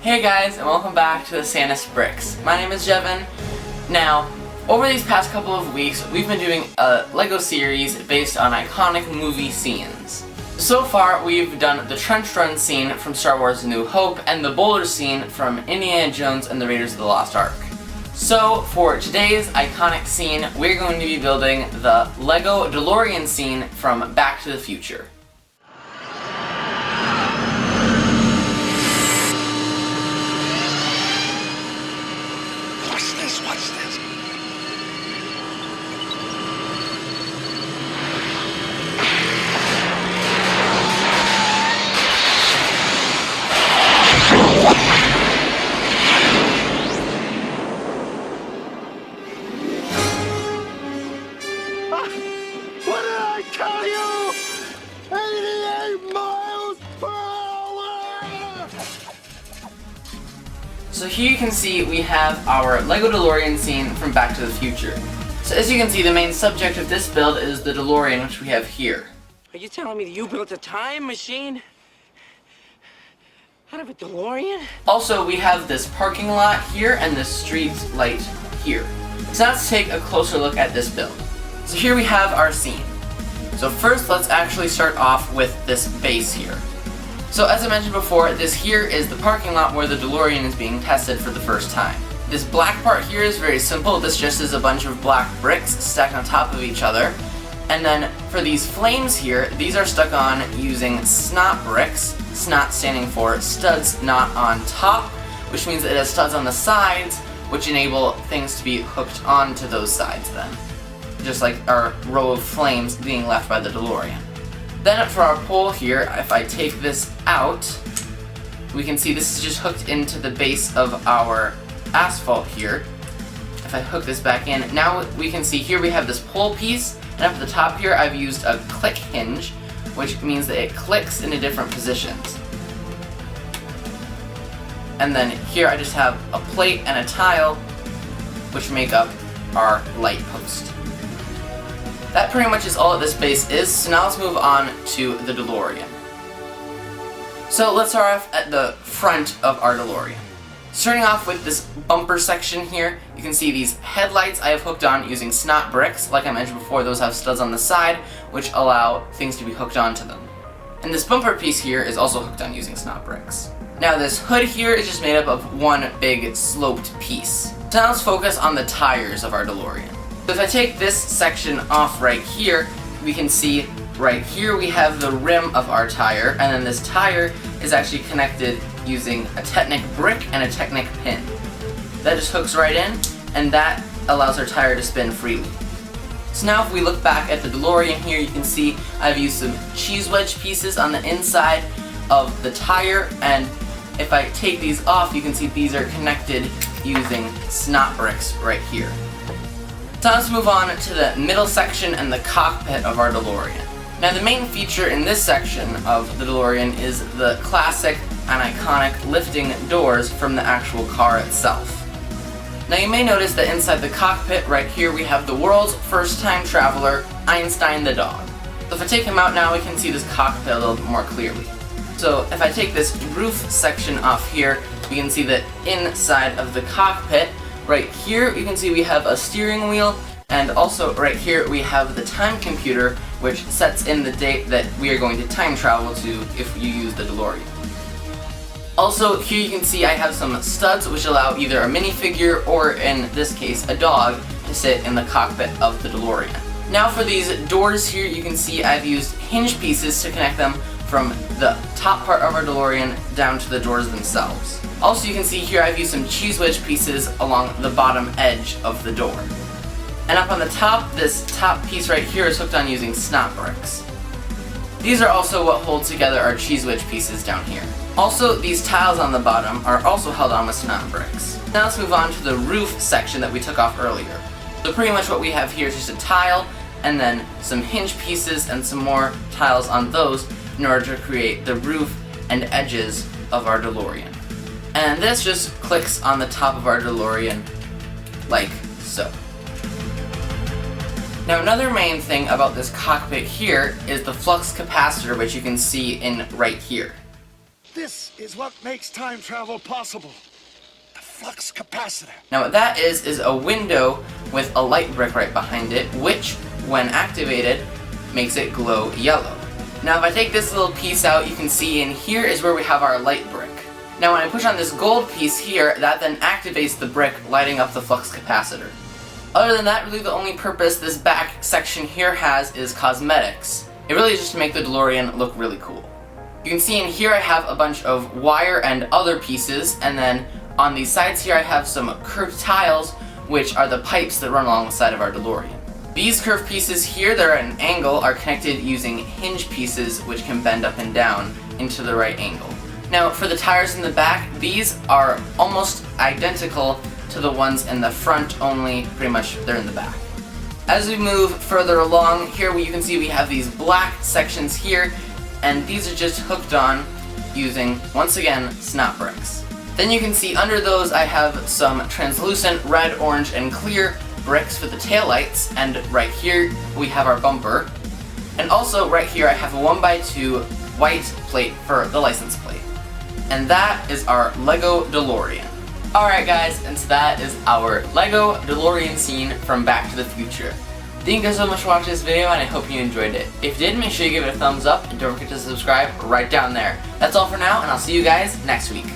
Hey guys, and welcome back to the Santa's Bricks. My name is Jevin. Now, over these past couple of weeks, we've been doing a LEGO series based on iconic movie scenes. So far, we've done the Trench Run scene from Star Wars A New Hope and the boulder scene from Indiana Jones and the Raiders of the Lost Ark. So, for today's iconic scene, we're going to be building the LEGO Delorean scene from Back to the Future. Watch this. What did I tell you? 88 miles per hour! So here you can see we have our LEGO Delorean scene from Back to the Future. So as you can see, the main subject of this build is the Delorean, which we have here. Are you telling me that you built a time machine out of a DeLorean? Also, we have this parking lot here and this street light here. So now let's take a closer look at this build. So here we have our scene. So first, let's actually start off with this base here. So as I mentioned before, this here is the parking lot where the DeLorean is being tested for the first time. This black part here is very simple. This just is a bunch of black bricks stacked on top of each other. And then for these flames here, these are stuck on using snot bricks. Snot standing for studs not on top, which means that it has studs on the sides, which enable things to be hooked onto those sides then. Just like our row of flames being left by the DeLorean. Then for our pole here, if I take this out, we can see this is just hooked into the base of our asphalt here. If I hook this back in, now we can see here we have this pole piece, and up at the top here I've used a click hinge, which means that it clicks into different positions. And then here I just have a plate and a tile, which make up our light post. That pretty much is all that this base is, so now let's move on to the DeLorean. So let's start off at the front of our DeLorean. Starting off with this bumper section here, you can see these headlights I have hooked on using snot bricks. Like I mentioned before, those have studs on the side, which allow things to be hooked onto them. And this bumper piece here is also hooked on using snot bricks. Now this hood here is just made up of one big sloped piece. So now let's focus on the tires of our DeLorean. So if I take this section off right here, we can see right here we have the rim of our tire, and then this tire is actually connected using a Technic brick and a Technic pin. That just hooks right in, and that allows our tire to spin freely. So now if we look back at the DeLorean here, you can see I've used some cheese wedge pieces on the inside of the tire, and if I take these off, you can see these are connected using snot bricks right here. So let's move on to the middle section and the cockpit of our DeLorean. Now the main feature in this section of the DeLorean is the classic and iconic lifting doors from the actual car itself. Now you may notice that inside the cockpit right here we have the world's first time traveler, Einstein the dog. So if I take him out now, we can see this cockpit a little bit more clearly. So if I take this roof section off here, we can see that inside of the cockpit, right here you can see we have a steering wheel, and also right here we have the time computer, which sets in the date that we are going to time travel to if you use the DeLorean. Also here you can see I have some studs which allow either a minifigure or in this case a dog to sit in the cockpit of the DeLorean. Now for these doors here, you can see I've used hinge pieces to connect them from the top part of our DeLorean down to the doors themselves. Also you can see here I've used some cheese wedge pieces along the bottom edge of the door. And up on the top, this top piece right here is hooked on using snot bricks. These are also what hold together our cheese wedge pieces down here. Also, these tiles on the bottom are also held on with snot bricks. Now let's move on to the roof section that we took off earlier. So pretty much what we have here is just a tile, and then some hinge pieces and some more tiles on those in order to create the roof and edges of our DeLorean. And this just clicks on the top of our DeLorean like so. Now another main thing about this cockpit here is the flux capacitor, which you can see in right here. This is what makes time travel possible. The flux capacitor. Now what that is a window with a light brick right behind it, which, when activated, makes it glow yellow. Now if I take this little piece out, you can see in here is where we have our light brick. Now when I push on this gold piece here, that then activates the brick, lighting up the flux capacitor. Other than that, really the only purpose this back section here has is cosmetics. It really is just to make the DeLorean look really cool. You can see in here I have a bunch of wire and other pieces, and then on these sides here I have some curved tiles, which are the pipes that run along the side of our DeLorean. These curved pieces here that are at an angle are connected using hinge pieces which can bend up and down into the right angle. Now for the tires in the back, these are almost identical to the ones in the front, only pretty much they're in the back. As we move further along, here you can see we have these black sections here, and these are just hooked on using, once again, snap bricks. Then you can see under those I have some translucent red, orange, and clear bricks for the taillights, and right here we have our bumper. And also right here I have a 1x2 white plate for the license plate. And that is our Lego DeLorean. Alright guys, and so that is our Lego DeLorean scene from Back to the Future. Thank you guys so much for watching this video, and I hope you enjoyed it. If you did, make sure you give it a thumbs up, and don't forget to subscribe right down there. That's all for now, and I'll see you guys next week.